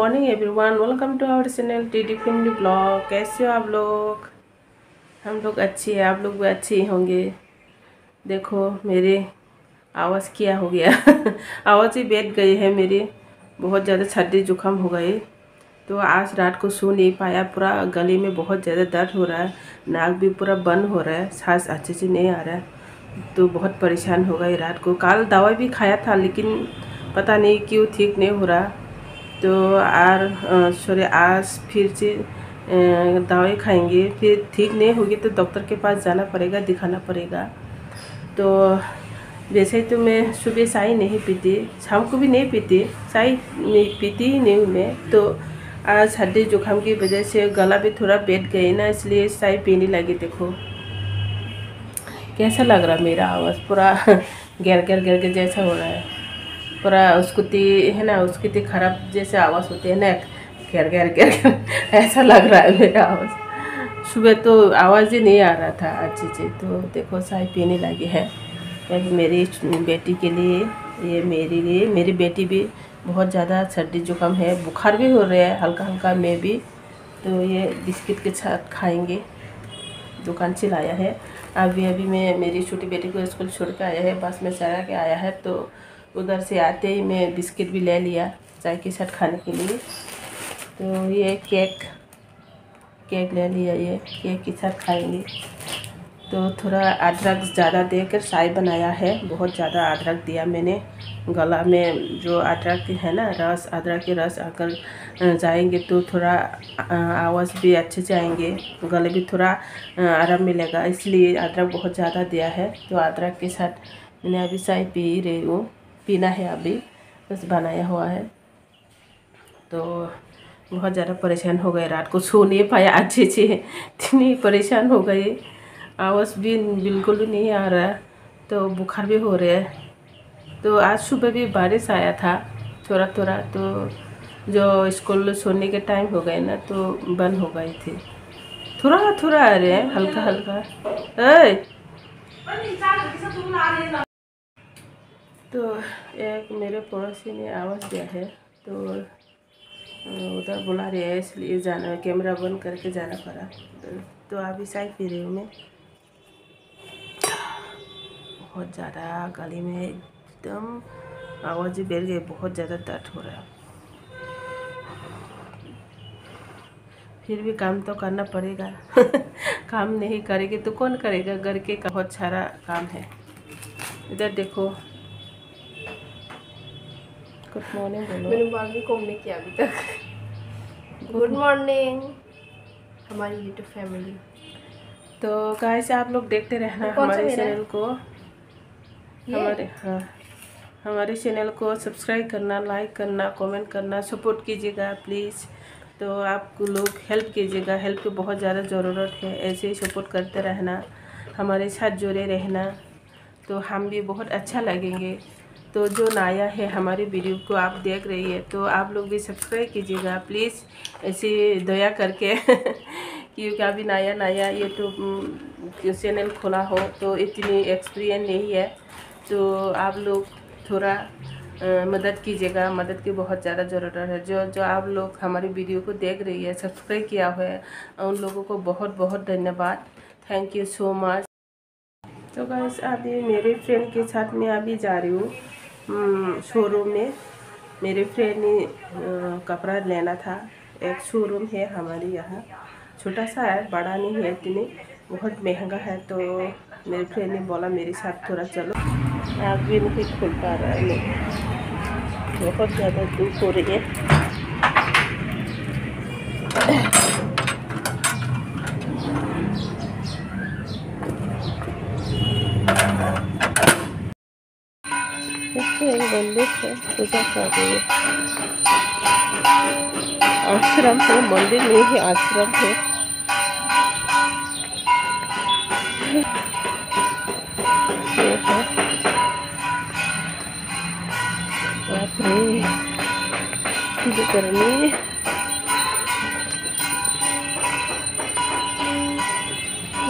Morning everyone, welcome to our channel TD family blog. कैसे हो आप लोग? हम लोग अच्छे हैं, आप लोग भी अच्छे ही होंगे। देखो मेरे आवाज़ क्या हो गया आवाज़ ही बैठ गई है मेरी, बहुत ज़्यादा सर्दी जुकाम हो गई। तो आज रात को सो नहीं पाया, पूरा गले में बहुत ज़्यादा दर्द हो रहा है, नाक भी पूरा बंद हो रहा है, सांस अच्छे से नहीं आ रहा है। तो बहुत परेशान हो गई रात को। कल दवा भी खाया था लेकिन पता नहीं क्यों ठीक नहीं हो रहा। तो आज फिर से दवाई खाएंगे, फिर ठीक नहीं होगी तो डॉक्टर के पास जाना पड़ेगा, दिखाना पड़ेगा। तो वैसे तो मैं सुबह चाय नहीं पीती, शाम को भी नहीं पीती, चाय नहीं पीती ही नहीं मैं। तो आज सर्दी जुकाम की वजह से गला भी थोड़ा बैठ गई ना, इसलिए चाय पीने लगी। देखो कैसा लग रहा मेरा आवाज़, पूरा गर गर जैसा हो रहा है, पूरा उसकी है ना, उसकी खराब जैसे आवाज़ होती है ना, घेर घेर घेर ऐसा लग रहा है मेरा आवाज़। सुबह तो आवाज़ ही नहीं आ रहा था अच्छी से। तो देखो चाय पीने लगी है मेरी बेटी के लिए, ये मेरे लिए। मेरी बेटी भी बहुत ज़्यादा सर्दी जुकाम है, बुखार भी हो रहा है हल्का हल्का, मैं भी। तो ये बिस्किट के साथ खाएंगे, दुकान से लाया है। अभी मैं मेरी छोटी बेटी को स्कूल छोड़ के आया है, बस में चढ़ा के आया है। तो उधर से आते ही मैं बिस्किट भी ले लिया चाय के साथ खाने के लिए। तो ये केक ले लिया, ये केक के साथ खाएंगे। तो थोड़ा अदरक ज़्यादा देकर चाय बनाया है, बहुत ज़्यादा अदरक दिया मैंने। गला में जो अदरक है ना रस, अदरक के रस अगर जाएंगे तो थोड़ा आवाज़ भी अच्छे से आएंगे, गले भी थोड़ा आराम मिलेगा, इसलिए अदरक बहुत ज़्यादा दिया है। तो अदरक के साथ मैंने अभी चाय पी रही हूँ, पीना है अभी, बस बनाया हुआ है। तो बहुत ज़्यादा परेशान हो गए, रात को सो नहीं पाया अच्छे से, इतनी परेशान हो गई, आवाज़ भी बिल्कुल भी नहीं आ रहा है। तो बुखार भी हो रहा है। तो आज सुबह भी बारिश आया था थोड़ा थोड़ा, तो जो स्कूल सोने के टाइम हो गए ना तो बंद हो गई थी, थोड़ा थोड़ा आ रहे हैं हल्का हल्का। तो एक मेरे पड़ोसी ने आवाज़ दिया है, तो उधर बुला रहे हैं, इसलिए जाना, कैमरा बंद करके जाना पड़ा। तो अभी चाय पी रही हूँ मैं। बहुत ज़्यादा गले में एकदम आवाज़ ही बैठ गई, बहुत ज़्यादा दर्द हो रहा है। फिर भी काम तो करना पड़ेगा काम नहीं करेंगे तो कौन करेगा, घर के बहुत सारा काम है। इधर देखो, गुड मॉर्निंग बोलो। मैंने बाल भी कॉम नहीं किया अभी तक। गुड मॉर्निंग हमारी यूट्यूब फैमिली। तो गाइस आप लोग देखते रहना हमारे चैनल को, हमारे चैनल को सब्सक्राइब करना, लाइक करना, कमेंट करना, सपोर्ट कीजिएगा प्लीज़। तो आपको लोग हेल्प कीजिएगा, हेल्प की बहुत ज़्यादा ज़रूरत है, ऐसे ही सपोर्ट करते रहना, हमारे साथ जुड़े रहना, तो हम भी बहुत अच्छा लगेंगे। तो जो नया है हमारी वीडियो को आप देख रही है तो आप लोग भी सब्सक्राइब कीजिएगा प्लीज़, ऐसे दया करके क्योंकि अभी नया यूट्यूब चैनल खोला हो तो इतनी एक्सपीरियंस नहीं है। तो आप लोग थोड़ा मदद कीजिएगा, मदद की बहुत ज़्यादा ज़रूरत है। जो आप लोग हमारी वीडियो को देख रही है, सब्सक्राइब किया हुआ है, उन लोगों को बहुत बहुत धन्यवाद, थैंक यू सो मच। तो गाइस अभी मेरे फ्रेंड के साथ मैं अभी जा रही हूँ शोरूम में। मेरे फ्रेंड ने कपड़ा लेना था, एक शोरूम है हमारे यहाँ, छोटा सा है, बड़ा नहीं है इतनी, बहुत महंगा है। तो मेरे फ्रेंड ने बोला मेरे साथ थोड़ा चलो, आग भी नहीं खुल पा रहा है, बहुत ज़्यादा धूप हो रही है। एक मंदिर है, पूजा कर रही है, आश्रम है, मंदिर नहीं है आश्रम है। पूजा करनी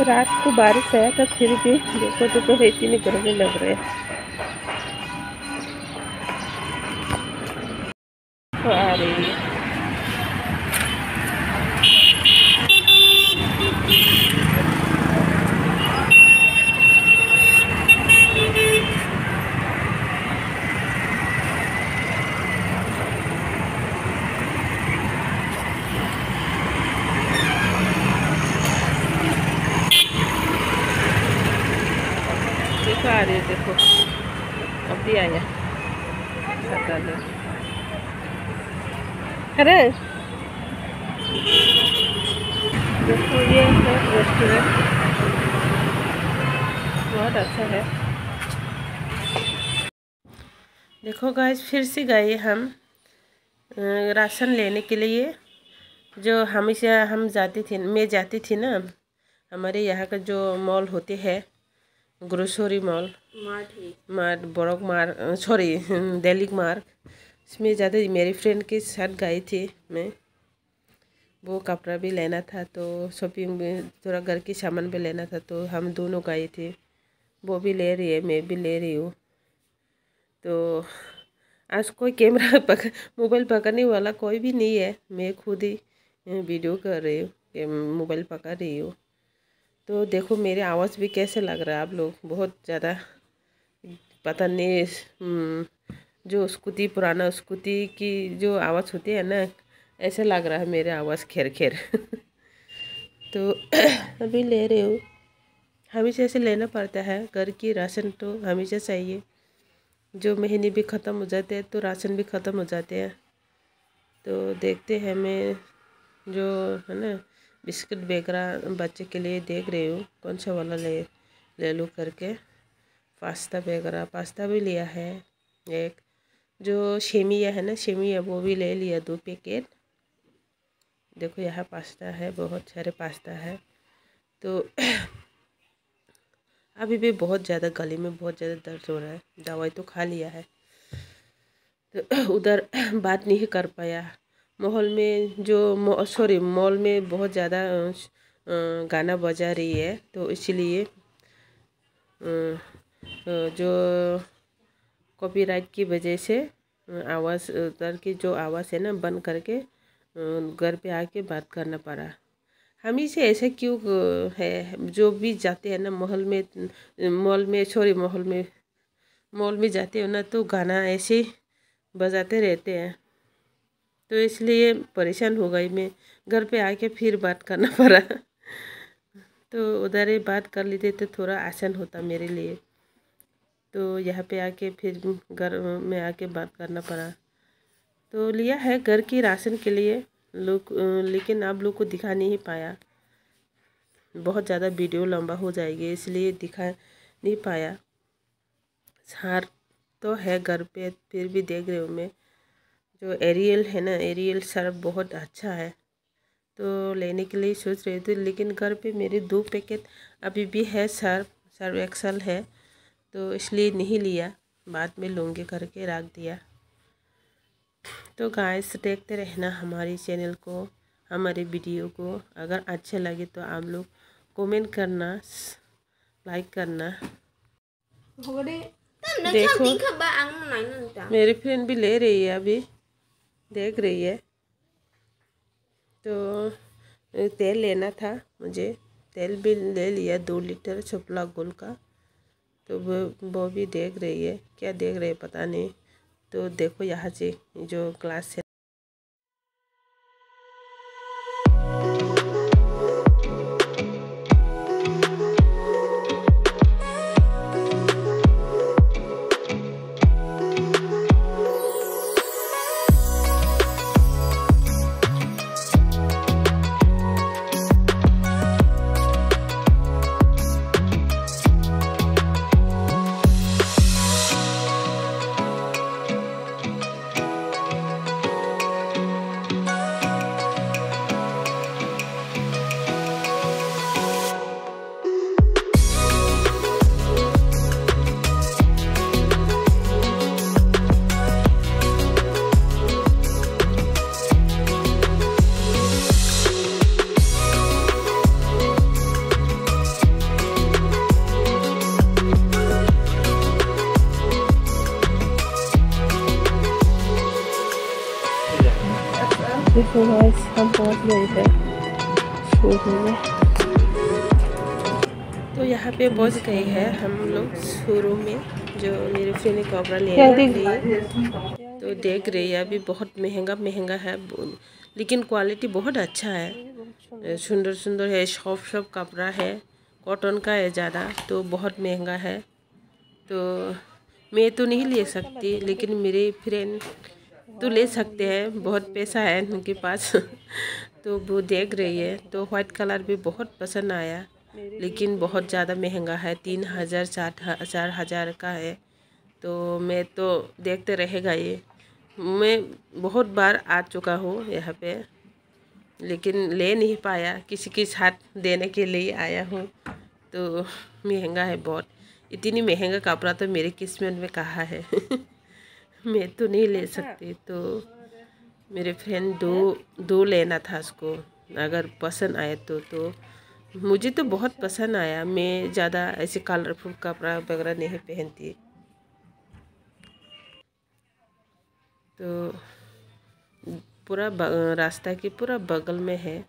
रात को बारिश आया था, फिर भी देखो इतनी गर्मी लग रही है। आ रही है रही है, देखो अभी आया अरे देखो ये है रेस्टोरेंट, बहुत अच्छा है। देखो गाइस फिर से गए हम राशन लेने के लिए। जो हमेशा हम मैं जाती थी ना, हमारे यहाँ का जो मॉल होते हैं ग्रोसरी मॉल, मार्ट बड़ोक मार्ट, सॉरी दिल्ली मार्ट, इसमें ज़्यादा मेरी फ्रेंड के साथ गई थी मैं। वो कपड़ा भी लेना था तो शॉपिंग में थोड़ा घर की सामान भी लेना था, तो हम दोनों गए थे। वो भी ले रही है, मैं भी ले रही हूँ। तो आज कोई कैमरा मोबाइल पकड़ने वाला कोई भी नहीं है, मैं खुद ही वीडियो कर रही हूँ, मोबाइल पकड़ रही हूँ। तो देखो मेरे आवाज़ भी कैसे लग रहा है, आप लोग बहुत ज़्यादा पता नहीं, जो स्कूटी पुराना स्कूटी की जो आवाज़ होती है ना, ऐसे लग रहा है मेरे आवाज़ खेर खेर तो अभी ले रही हूँ। हमेशा ऐसे लेना पड़ता है, घर की राशन तो हमेशा चाहिए। जो महीने भी ख़त्म हो जाते हैं तो राशन भी ख़त्म हो जाते हैं। तो देखते हैं, मैं जो है ना बिस्किट वगैरह बच्चे के लिए देख रही हूँ कौन सा वाला ले लूँ करके। पास्ता वगैरह, पास्ता भी लिया है एक। जो सेमिया है ना, सेमिया वो भी ले लिया 2 पैकेट। देखो यहाँ पास्ता है, बहुत सारे पास्ता है। तो अभी भी बहुत ज़्यादा गले में बहुत ज़्यादा दर्द हो रहा है, दवाई तो खा लिया है। तो उधर बात नहीं कर पाया। मॉल में बहुत ज़्यादा गाना बजा रही है, तो इसलिए जो कॉपीराइट की वजह से आवाज़ उधर की जो आवाज़ है ना बंद करके घर पे आके बात करना पड़ा। हमेशा ऐसे क्यों है, जो भी जाते हैं ना मॉल में जाते हो ना, तो गाना ऐसे बजाते रहते हैं। तो इसलिए परेशान हो गई मैं, घर पे आके फिर बात करना पड़ा तो उधर ही बात कर लेते तो थोड़ा आसान होता मेरे लिए। तो यहाँ पे आके फिर घर में आके बात करना पड़ा। तो लिया है घर की राशन के लिए लेकिन आप लोग को दिखा नहीं पाया, बहुत ज़्यादा वीडियो लंबा हो जाएगी इसलिए दिखा नहीं पाया। सार तो है घर पे, फिर भी देख रही हूँ मैं। जो एरियल है ना, एरियल सर्फ बहुत अच्छा है, तो लेने के लिए सोच रही थी। लेकिन घर पे मेरे 2 पैकेट अभी भी है, सर्फ एक्सल है, तो इसलिए नहीं लिया, बाद में लूँगी करके रख दिया। तो गाइस देखते रहना हमारी चैनल को, हमारे वीडियो को। अगर अच्छे लगे तो आप लोग कमेंट करना, लाइक करना। देखो मेरी फ्रेंड भी ले रही है, अभी देख रही है। तो तेल लेना था मुझे, तेल भी ले लिया 2 लीटर चपला गोल का। तो वो भी देख रही है, क्या देख रही है पता नहीं। तो देखो यहाँ से जो ग्लास है, देखो गाइस हम पहुंच गए थे शोरूम में। तो यहाँ पे पहुंच गए हैं हम लोग शोरूम में, जो मेरे फ्रेंड ने कपड़ा लिया है। तो देख रही है, अभी बहुत महंगा है, लेकिन क्वालिटी बहुत अच्छा है, सुंदर सुंदर है, सब कपड़ा है, कॉटन का है ज़्यादा, तो बहुत महंगा है। तो मैं तो नहीं ले सकती, लेकिन मेरे फ्रेंड तो ले सकते हैं, बहुत पैसा है उनके पास। तो वो देख रही है। तो वाइट कलर भी बहुत पसंद आया, लेकिन बहुत ज़्यादा महंगा है, 3000 4,000 का है। तो मैं तो देखते रहेगा ये। मैं बहुत बार आ चुका हूँ यहाँ पे, लेकिन ले नहीं पाया, किसी के साथ देने के लिए आया हूँ। तो महंगा है बहुत, इतनी महंगा कपड़ा तो मेरे किस्मत में कहाँ है। मैं तो नहीं ले सकती। तो मेरे फ्रेंड दो लेना था उसको, अगर पसंद आए तो मुझे तो बहुत पसंद आया। मैं ज़्यादा ऐसे कलरफुल कपड़ा वगैरह नहीं पहनती। तो पूरा रास्ता के पूरा बगल में है।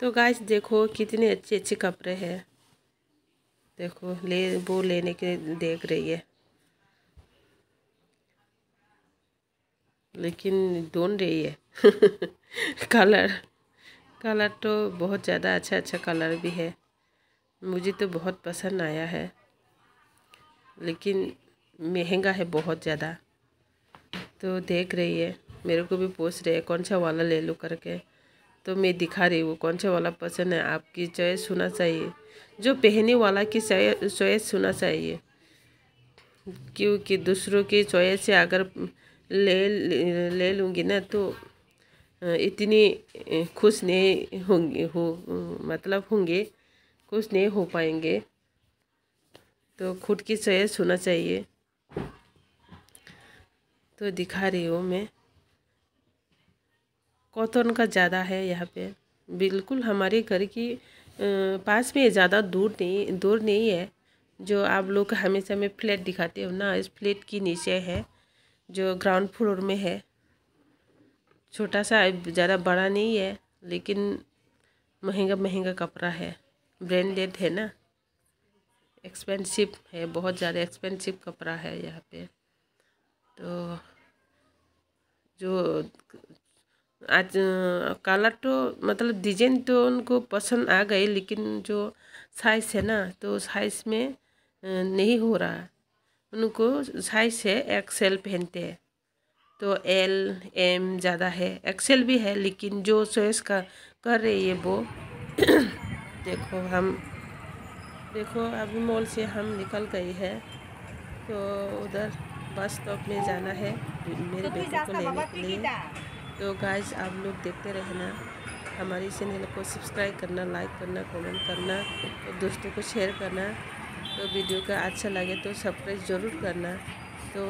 तो गाइस देखो कितने अच्छे अच्छे कपड़े हैं। देखो वो लेने के देख रही है, लेकिन ढूंढ रही है। कलर तो बहुत ज़्यादा अच्छा कलर भी है, मुझे तो बहुत पसंद आया है, लेकिन महंगा है बहुत ज़्यादा। तो देख रही है, मेरे को भी पूछ रहे हैं कौन सा वाला ले लो करके। तो मैं दिखा रही हूँ कौन सा वाला पसंद है। आपकी चॉइस होना चाहिए, जो पहने वाला की चॉइस होना चाहिए, क्योंकि दूसरों की चॉइस से अगर ले लूँगी ना तो इतनी खुश नहीं होंगे मतलब होंगे, खुश नहीं हो पाएंगे। तो खुद की चॉइस होना चाहिए। तो दिखा रही हूँ मैं, कॉटन का ज़्यादा है यहाँ पे, बिल्कुल हमारे घर की पास में, ज़्यादा दूर नहीं है। जो आप लोग हमेशा में फ्लैट दिखाते हो ना, इस फ्लैट की नीचे है, जो ग्राउंड फ्लोर में है। छोटा सा, ज़्यादा बड़ा नहीं है, लेकिन महंगा कपड़ा है, ब्रांडेड है ना, एक्सपेंसिव है, बहुत ज़्यादा एक्सपेंसिव कपड़ा है यहाँ पे। तो जो आज कलर तो मतलब डिजाइन तो उनको पसंद आ गए, लेकिन जो साइज़ है ना, तो साइज़ में नहीं हो रहा। उनको साइज़ है एक्सेल पहनते हैं, तो एल एम ज़्यादा है, एक्सेल भी है, लेकिन जो चॉइस का कर रही है वो। देखो अभी मॉल से हम निकल गए हैं, तो उधर बस स्टॉप में जाना है मेरे बेटे को लेने के लिए। तो गाइस आप लोग देखते रहना, हमारी चैनल को सब्सक्राइब करना, लाइक करना, कमेंट करना, और दोस्तों को शेयर करना। तो वीडियो का अच्छा लगे तो सब्सक्राइब ज़रूर करना। तो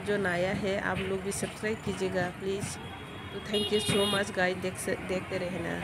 जो नया है आप लोग भी सब्सक्राइब कीजिएगा प्लीज़। तो thank you so much guys, देखते रहना।